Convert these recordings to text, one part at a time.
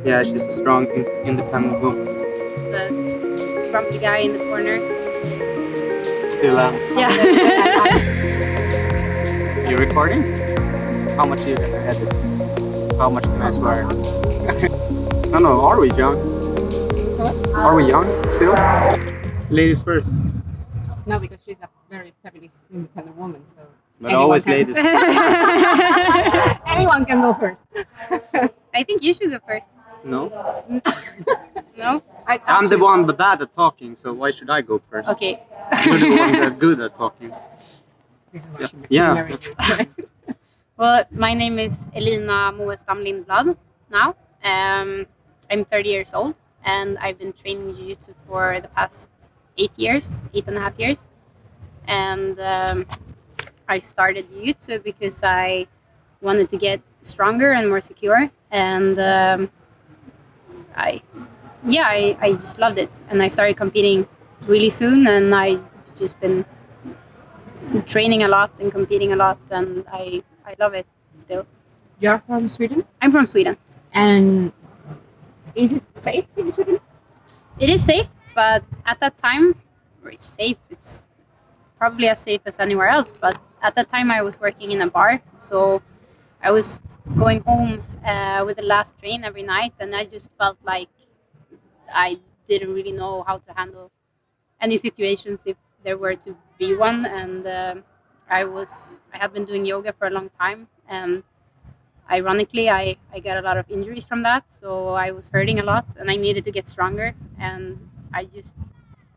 Yeah, she's a strong, independent woman. She's a grumpy guy in the corner. Still am. Yeah. You recording? How much you gonna edit this? How much can I swear? No, are we young? Are we young still? Ladies first. No, because she's a very feminist, independent woman, so. But always ladies. Anyone can go first. I think you should go first. No? No? I'm the one bad at talking, so why should I go first? Okay. You're the one that's good at talking. This is why she Yeah. married you. Well, my name is Elina Moestam Lindblad now. I'm 30 years old and I've been training Jiu-jitsu for the past 8.5 years. And I started Jiu-jitsu because I wanted to get stronger and more secure. And I just loved it. And I started competing really soon, and I've just been training a lot and competing a lot, and I love it still. You're from Sweden? I'm from Sweden. And is it safe in Sweden? It is safe, but at that time, it's safe. It's probably as safe as anywhere else. But at that time, I was working in a bar, so I was going home with the last train every night, and I just felt like I didn't really know how to handle any situations if there were to be one. And I had been doing yoga for a long time, and ironically, I got a lot of injuries from that, so I was hurting a lot, and I needed to get stronger. And I just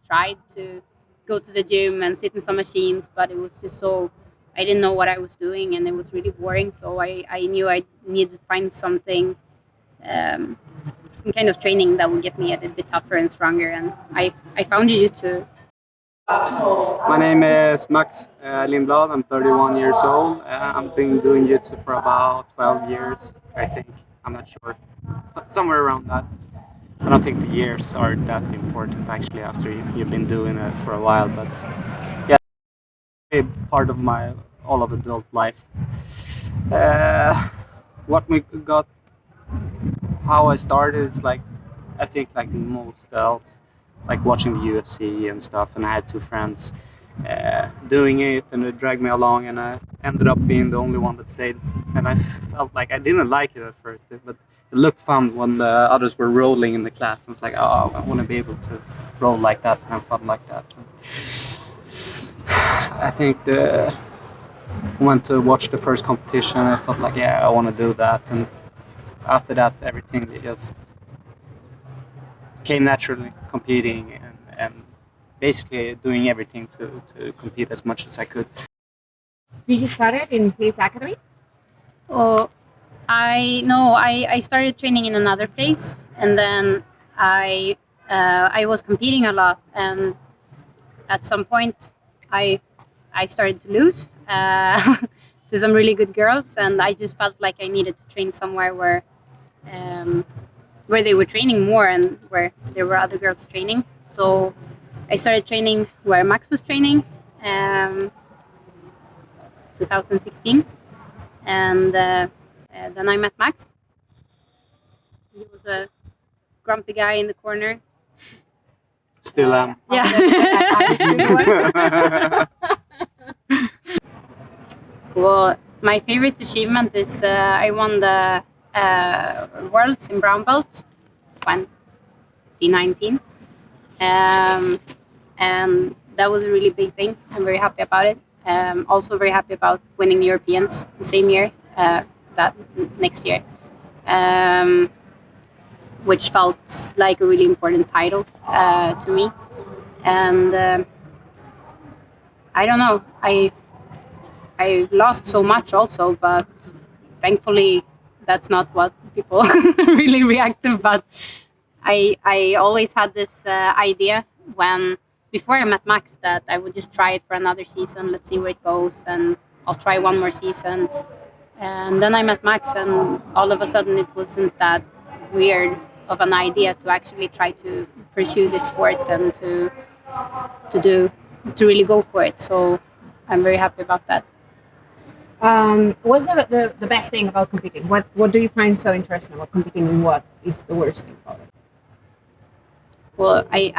tried to go to the gym and sit in some machines, but it was just so, I didn't know what I was doing, and it was really boring. So I knew I needed to find something, some kind of training that would get me a little bit tougher and stronger. And I found Jiu-Jitsu. My name is Max Lindblad. I'm 31 years old. I've been doing jiu-jitsu for about 12 years, I think. I'm not sure. Somewhere around that. I don't think the years are that important actually after you've been doing it for a while, but yeah, a part of my all of adult life. What we got, how I started is like, I think like most else, like watching the UFC and stuff, and I had two friends doing it, and it dragged me along, and I ended up being the only one that stayed. And I felt like I didn't like it at first, but it looked fun when the others were rolling in the class. And it's like, oh, I want to be able to roll like that and have fun like that. I think went to watch the first competition. I felt like, yeah, I want to do that, and after that, everything just came naturally, competing and basically doing everything to compete as much as I could. Did you start it in his academy? Oh, I started training in another place, and then I was competing a lot, and at some point I started to lose to some really good girls, and I just felt like I needed to train somewhere where they were training more and where there were other girls training. So I started training where Max was training, 2016, and then I met Max. He was a grumpy guy in the corner. Still am. Yeah. Well, my favorite achievement is I won the Worlds in brown belt 2019, and that was a really big thing. I'm very happy about it. Also very happy about winning Europeans the same year, that next year, which felt like a really important title to me. And I don't know, I lost so much also, but thankfully that's not what people really react to. But I always had this idea before I met Max that I would just try it for another season. Let's see where it goes, and I'll try one more season. And then I met Max, and all of a sudden it wasn't that weird of an idea to actually try to pursue this sport and to really go for it. So I'm very happy about that. What's the best thing about competing? What do you find so interesting about competing, and what is the worst thing about it? Well, I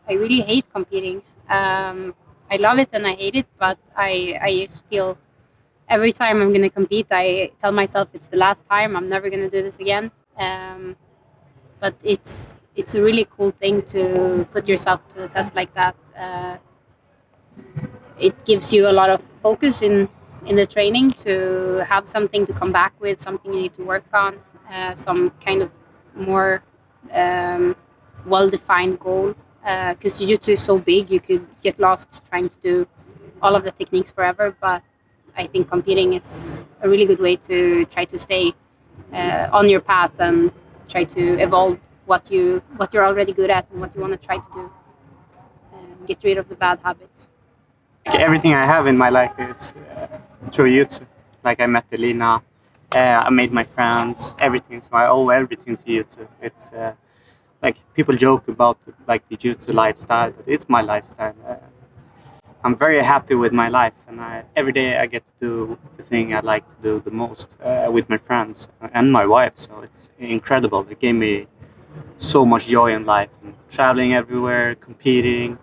really hate competing. I love it and I hate it, but I just feel every time I'm gonna compete, I tell myself it's the last time. I'm never gonna do this again. But it's a really cool thing to put yourself to a test like that. It gives you a lot of focus in the training to have something to come back with, something you need to work on, some kind of more well-defined goal. Because jiu-jitsu is so big, you could get lost trying to do all of the techniques forever. But I think competing is a really good way to try to stay on your path and try to evolve what you're already good at and what you want to try to do. Get rid of the bad habits. Everything I have in my life is through jiu-jitsu. Like I met Elina, I made my friends, everything. So I owe everything to jiu-jitsu. It's like people joke about like the jiu-jitsu lifestyle, but it's my lifestyle. I'm very happy with my life, and every day I get to do the thing I like to do the most with my friends and my wife. So it's incredible. It gave me so much joy in life, and traveling everywhere, competing,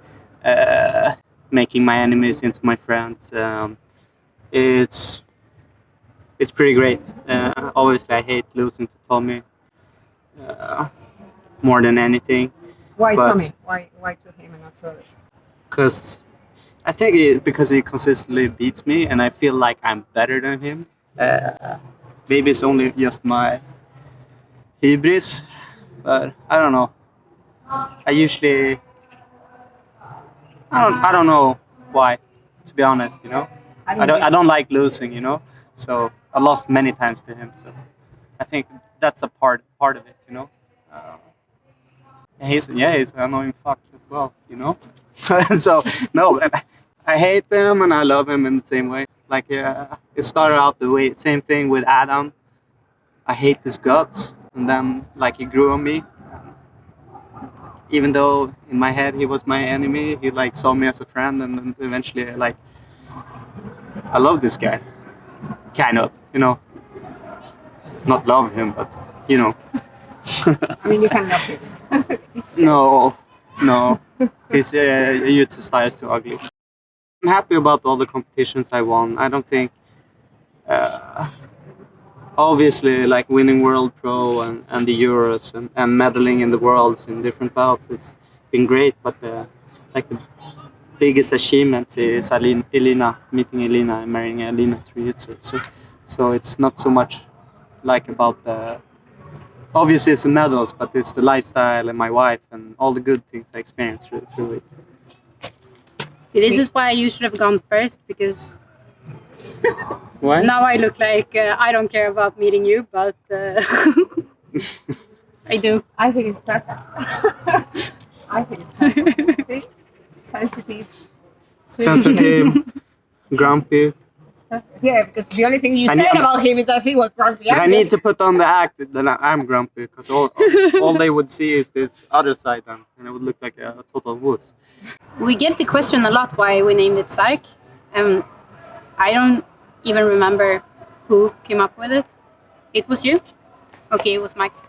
making my enemies into my friends. It's it's pretty great. Obviously, I hate losing to Tommy more than anything. Why But- Tommy? Why to him and not to others? Because I think because he consistently beats me, and I feel like I'm better than him. Maybe it's only just my hubris, but I don't know. I usually I don't know why, to be honest. I don't like losing. So I lost many times to him. So I think that's a part of it. He's an annoying fuck as well. So no, I hate him and I love him in the same way. Like it started out the way same thing with Adam. I hate his guts, and then like he grew on me. Even though in my head he was my enemy, he like saw me as a friend, and then eventually like I love this guy, kind of. Not love him, but you know. I mean, you can love him. No, his jiu-jitsu style is too ugly. I'm happy about all the competitions I won. I don't think, obviously, like winning World Pro and the Euros and medaling in the Worlds in different bouts, it's been great. But like the biggest achievement is Elina, meeting Elina and marrying Elina through jiu-jitsu. So it's not so much like about the. Obviously, it's the medals, but it's the lifestyle and my wife and all the good things I experienced through it. See, this is why you should have gone first, because Why? now I look like I don't care about meeting you, but I do. I think it's perfect. I think it's perfect. See, sensitive, sweet. Sensitive, grumpy. Yeah, because the only thing you I said need- about him is that he was grumpy. If I need to put on the act, then I'm grumpy because all they would see is this other side, then, and I would look like a total wuss. We get the question a lot why we named it Psych. I don't even remember who came up with it. It was you? Okay, it was Max.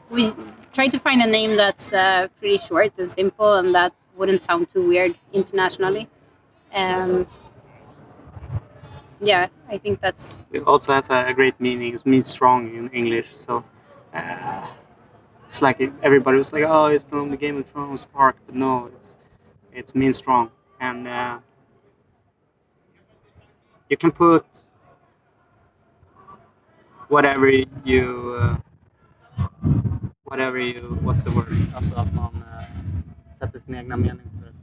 We tried to find a name that's pretty short and simple and that wouldn't sound too weird internationally. Yeah, I think that's... It also has a great meaning. It means strong in English. So it's like everybody was like, "Oh, it's from the Game of Thrones arc," but no, it means strong, and you can put whatever what's the word? Alltså att man sätter sin egna mening på det.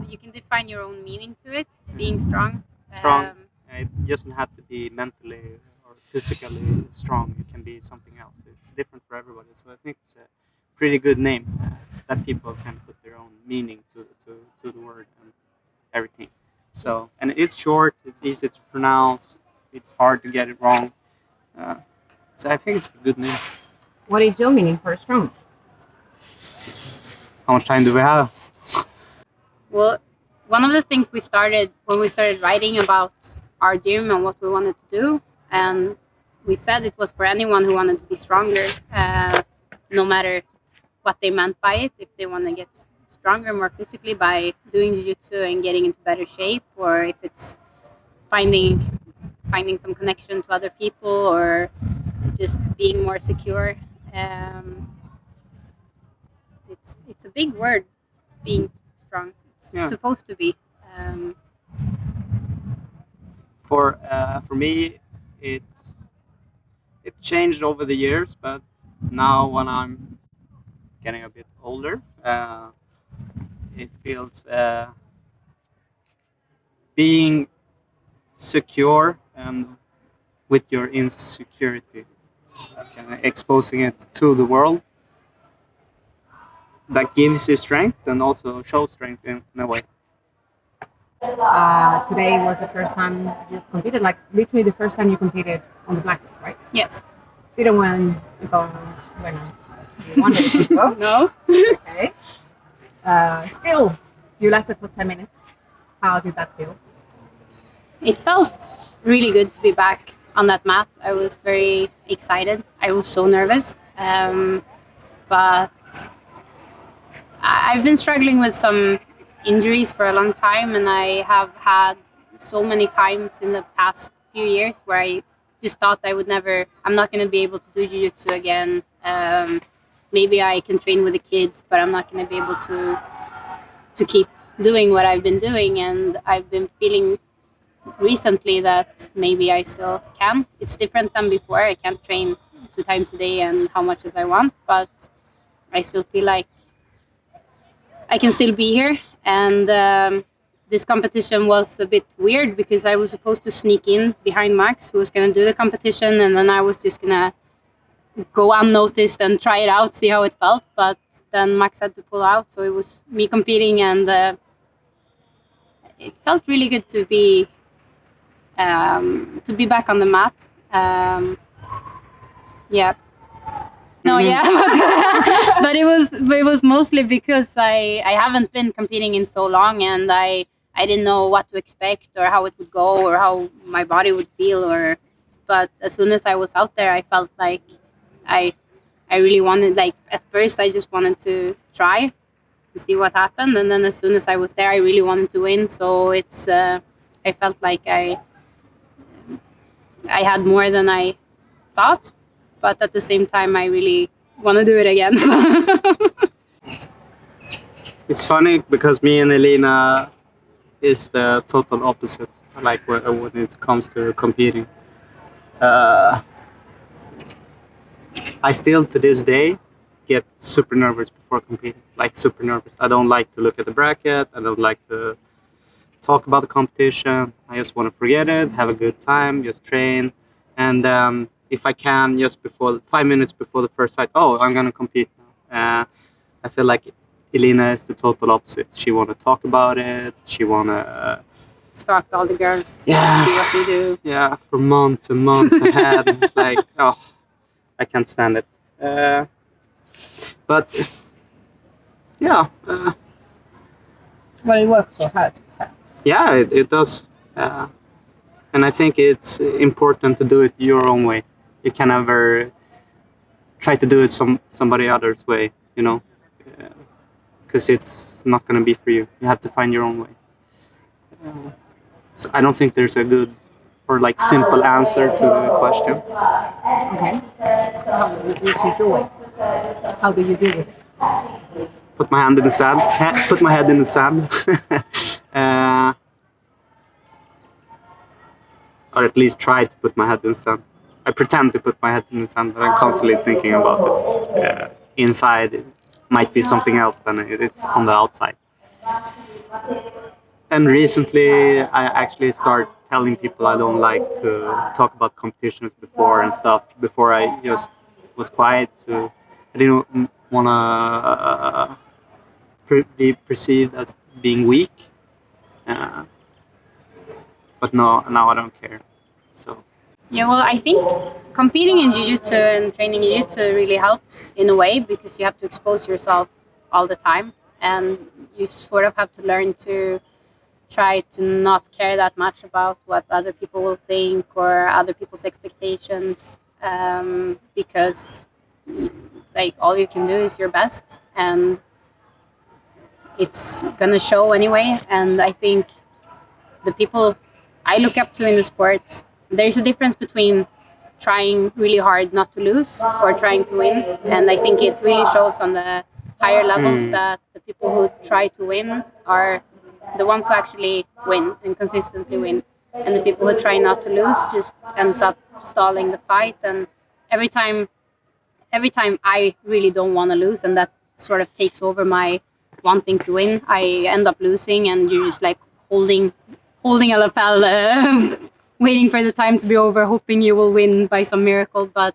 you can define your own meaning to it, being strong. Strong. It doesn't have to be mentally or physically strong. It can be something else. It's different for everybody. So I think it's a pretty good name that people can put their own meaning to the word and everything. So, and it's short. It's easy to pronounce. It's hard to get it wrong. So I think it's a good name. What is your meaning for strong? How much time do we have? Well, one of the things we started when we started writing about our gym and what we wanted to do, and we said it was for anyone who wanted to be stronger, no matter what they meant by it. If they want to get stronger more physically by doing jiu-jitsu and getting into better shape, or if it's finding some connection to other people, or just being more secure. It's a big word, being strong. It's supposed to be. For me, it changed over the years, but now when I'm getting a bit older, it feels being secure and with your insecurity, exposing it to the world, that gives you strength and also shows strength in a way. Today was the first time you've competed, like literally the first time you competed on the black belt, right? Yes. Didn't want to go when you wanted to go. No. Okay. Still, you lasted for 10 minutes. How did that feel? It felt really good to be back on that mat. I was very excited. I was so nervous. But I've been struggling with some injuries for a long time, and I have had so many times in the past few years where I just thought I'm not going to be able to do jiu-jitsu again. Maybe I can train with the kids, but I'm not going to be able to keep doing what I've been doing. And I've been feeling recently that maybe I still can. It's different than before. I can't train 2 times a day and how much as I want, but I still feel like I can still be here. And this competition was a bit weird because I was supposed to sneak in behind Max, who was going to do the competition, and then I was just going to go unnoticed and try it out, see how it felt. But then Max had to pull out, so it was me competing, and it felt really good to be back on the mat. Yeah. No, yeah, but it was mostly because I haven't been competing in so long, and I didn't know what to expect or how it would go or how my body would feel. But as soon as I was out there, I felt like I really wanted. Like at first, I just wanted to try to see what happened, and then as soon as I was there, I really wanted to win. So it's I felt like I had more than I thought. But at the same time, I really want to do it again. It's funny because me and Elina is the total opposite. Like when it comes to competing, I still to this day get super nervous before competing. Like super nervous. I don't like to look at the bracket. I don't like to talk about the competition. I just want to forget it, have a good time, just train, and if I can, just 5 minutes before the first fight, I'm gonna compete now. I feel like Elina is the total opposite. She wanna talk about it. She wanna stalk all the girls. See what they do. Yeah, for months and months ahead. It's like, I can't stand it. But yeah. Well, it works so hard. Yeah, it does. And I think it's important to do it your own way. You can never try to do it somebody else's way, because it's not going to be for you. You have to find your own way. So I don't think there's a good or simple answer to the question. Okay. Which is your way? How do you do it? Put my hand in the sand. Put my head in the sand. Or at least try to put my head in the sand. I pretend to put my head in the sand, but I'm constantly thinking about it. Inside, it might be something else than it's on the outside. And recently, I actually started telling people I don't like to talk about competitions before and stuff. Before I just was quiet. I didn't want to be perceived as being weak. But now I don't care. So. Yeah, well, I think competing in jiu-jitsu and training jiu-jitsu really helps in a way because you have to expose yourself all the time, and you sort of have to learn to try to not care that much about what other people will think or other people's expectations, because like all you can do is your best, and it's gonna show anyway. And I think the people I look up to in the sport, there's a difference between trying really hard not to lose or trying to win. And I think it really shows on the higher levels that the people who try to win are the ones who actually win and consistently win. And the people who try not to lose just ends up stalling the fight. And every time I really don't want to lose, and that sort of takes over my wanting to win, I end up losing, and you're just like holding a lapel, waiting for the time to be over, hoping you will win by some miracle. But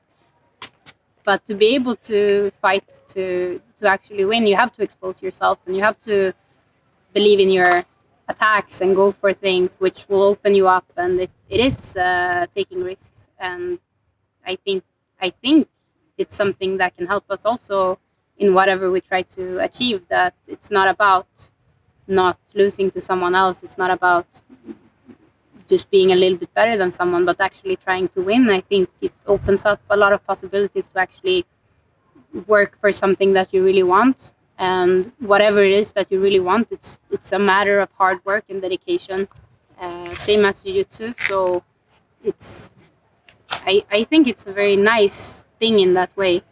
to be able to fight to actually win, you have to expose yourself, and you have to believe in your attacks and go for things which will open you up. And it is taking risks, and I think it's something that can help us also in whatever we try to achieve. That it's not about not losing to someone else. It's not about just being a little bit better than someone, but actually trying to win. I think it opens up a lot of possibilities to actually work for something that you really want. And whatever it is that you really want, it's a matter of hard work and dedication, same as jiu-jitsu. So I think it's a very nice thing in that way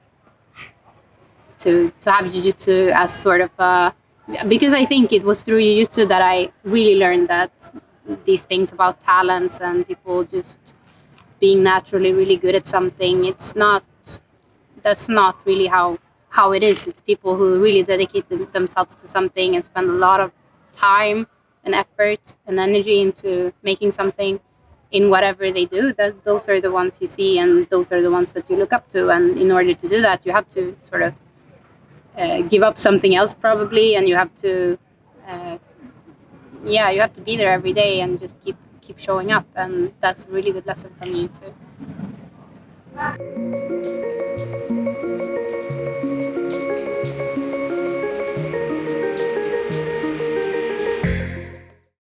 to have jiu-jitsu as sort of because I think it was through jiu-jitsu that I really learned that these things about talents and people just being naturally really good at something, that's not really how it is. It's people who really dedicate themselves to something and spend a lot of time and effort and energy into making something in whatever they do. That those are the ones you see, and those are the ones that you look up to. And in order to do that, you have to sort of give up something else probably, and you have to you have to be there every day and just keep showing up. And that's a really good lesson from you too.